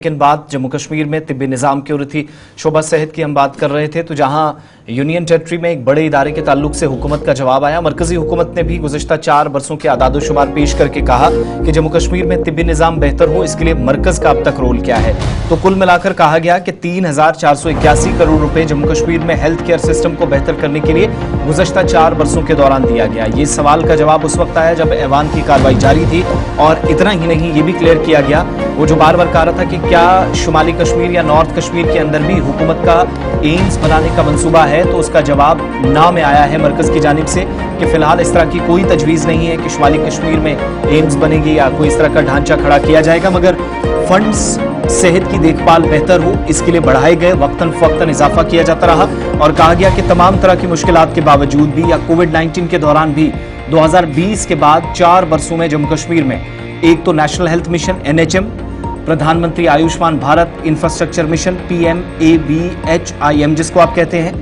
लेकिन बात जम्मू कश्मीर में तिब्बी निज़ाम की हो रही थी। शोबा सेहत की हम बात कर रहे थे, तो जहां यूनियन टेरिटरी में एक बड़े इदारे के ताल्लुक से हुकूमत का जवाब आया। मरकजी हुकूमत ने भी गुज़िश्ता 4 बरसों के आदादोशुमार पेश करके कहा कि जम्मू कश्मीर में तिब्बी निज़ाम बेहतर हो, इसके लिए मरकज का अब तक रोल क्या है। तो कुल मिलाकर कहा गया कि 3,481 करोड़ रुपए जम्मू कश्मीर में हेल्थ केयर सिस्टम को बेहतर करने के लिए गुज़िश्ता 4 बरसों के दौरान दिया गया। ये सवाल का जवाब उस वक्त आया जब ऐवान की कार्रवाई जारी थी, और इतना ही नहीं, ये भी क्लियर किया गया, वो जो बार बार कह रहा था कि क्या शुमाली कश्मीर या नॉर्थ कश्मीर के अंदर भी हुकूमत का एम्स बनाने का मंसूबा है, तो उसका जवाब ना में आया है मरकज की जानिब से कि फिलहाल इस तरह की कोई तजवीज़ नहीं है कि शुमाली कश्मीर में एम्स बनेगी या कोई इस तरह का ढांचा खड़ा किया जाएगा, मगर फंड्स सेहत की देखभाल बेहतर हो इसके लिए बढ़ाए गए, वक्तन फवक्तन इजाफा किया जाता रहा। और कहा गया कि तमाम तरह की मुश्किलात के बावजूद भी या कोविड-19 के दौरान भी 2020 के बाद 4 बरसों में जम्मू कश्मीर में एक तो नेशनल हेल्थ मिशन NHM, प्रधानमंत्री Ayushman Bharat infrastructure mission PMAVHIM जिसको आप कहते हैं,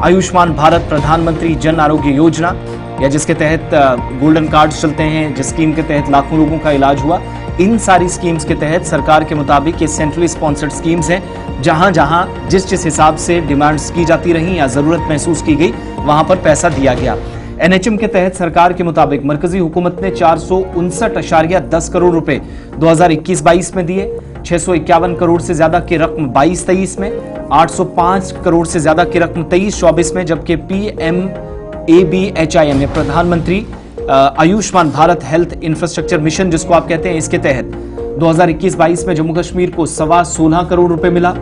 आयुष्मान भारत प्रधानमंत्री जन आरोग्य योजना, या जिसके तहत गोल्डन कार्ड चलते हैं, जिस स्कीम के तहत लाखों लोगों का इलाज हुआ। इन सारी स्कीम्स के तहत सरकार के मुताबिक ये सेंट्रली स्पॉन्सर्ड स्कीम्स हैं, जहां जहां जिस हिसाब से डिमांड्स की जाती रही या जरूरत महसूस की गई, वहां पर पैसा दिया गया। NHM के तहत सरकार के मुताबिक मरकजी हुकूमत ने 459.10 करोड़ रुपए 2021-22 में दिए, 651 करोड़ से ज्यादा की रकम 22-23 में, 805 करोड़ से ज्यादा की रकम 23-24 में, जबकि PMAVHIM प्रधानमंत्री Ayushman Bharat health infrastructure mission जिसको आप कहते हैं, इसके तहत 2021-22 में जम्मू कश्मीर को 16.25 करोड़ रुपए मिला,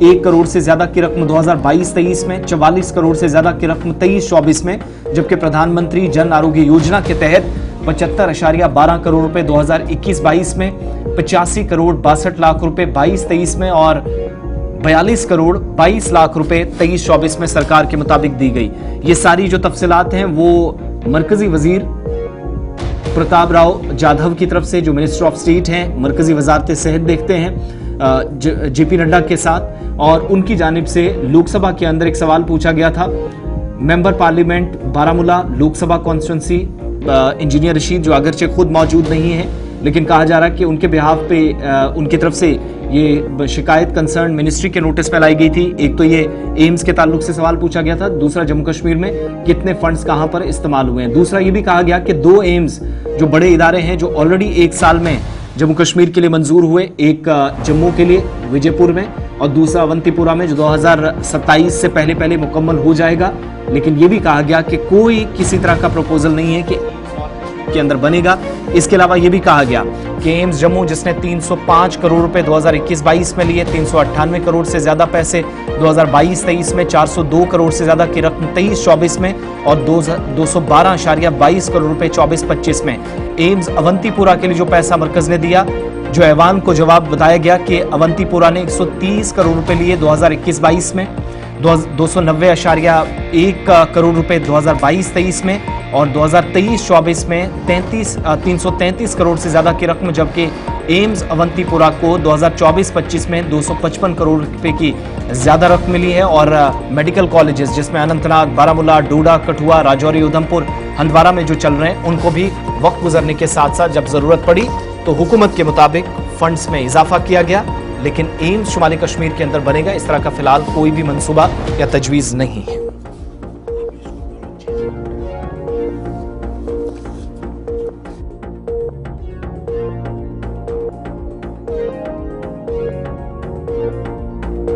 1 करोड़ से ज्यादा की रकम 2022-23 में, 44 करोड़ से ज्यादा की रकम 23-24 में, जबकि प्रधानमंत्री जन आरोग्य योजना के तहत 75.12 करोड़ रुपए 2021-22 में, 85 करोड़ 62 लाख रुपए 22-23 में और 42 करोड़ 22 लाख रुपए 23-24 में सरकार के मुताबिक दी गई। ये सारी जो तफसीलात हैं वो मरकजी वजीर प्रताप राव जाधव की तरफ से, जो मिनिस्टर ऑफ स्टेट हैं, मरकजी वजारत सेहत देखते हैं JP नड्डा के साथ, और उनकी जानिब से लोकसभा के अंदर एक सवाल पूछा गया था। Member parliament Baramulla Lok Sabha constituency engineer Rashid, जो अगरचे खुद मौजूद नहीं है, लेकिन कहा जा रहा है कि उनके बिहाफ पे उनकी तरफ से ये शिकायत कंसर्न मिनिस्ट्री के नोटिस में लाई गई थी। एक तो ये एम्स के ताल्लुक से सवाल पूछा गया था, दूसरा जम्मू कश्मीर में कितने फंड्स कहां पर इस्तेमाल हुए हैं। दूसरा ये भी कहा गया कि 2 एम्स जो बड़े इदारे हैं जो ऑलरेडी 1 साल में जम्मू कश्मीर के लिए मंजूर हुए, एक जम्मू के लिए विजयपुर में और दूसरा अवंतीपुरा में, जो 2027 से पहले मुकम्मल हो जाएगा। लेकिन यह भी कहा गया कि कोई किसी तरह का प्रपोजल नहीं है कि के अंदर बनेगा। इसके अलावा यह भी कहा गया कि एम्स जम्मू जिसने 305 करोड़ रुपए 2021-22 में लिए, 398 करोड़ से ज्यादा पैसे 2022-23 में, 402 करोड़ से ज्यादा की रकम 23-24 में और 212.22 करोड़ रुपए 24-25 में। एम्स अवंतीपुरा के लिए जो पैसा मरकज ने दिया, जो ऐवान को जवाब बताया गया कि अवंतीपुरा ने 130 करोड़ रुपए लिए 2021-22 में, 290.1 करोड़ रुपए 2022-23 में और 2023-24 में 333 करोड़ से ज्यादा की रकम, जबकि एम्स अवंतीपुरा को 2024-25 में 255 करोड़ रुपए की ज्यादा रकम मिली है। और मेडिकल कॉलेजेस जिसमें अनंतनाग, बारामूला, डोडा, कठुआ, राजौरी, उधमपुर, हंदवाड़ा में जो चल रहे हैं, उनको भी वक्त गुजरने के साथ साथ जब जरूरत पड़ी तो हुकूमत के मुताबिक फंड्स में इजाफा किया गया। लेकिन एम्स शुमाली कश्मीर के अंदर बनेगा, इस तरह का फिलहाल कोई भी मंसूबा या तजवीज़ नहीं है।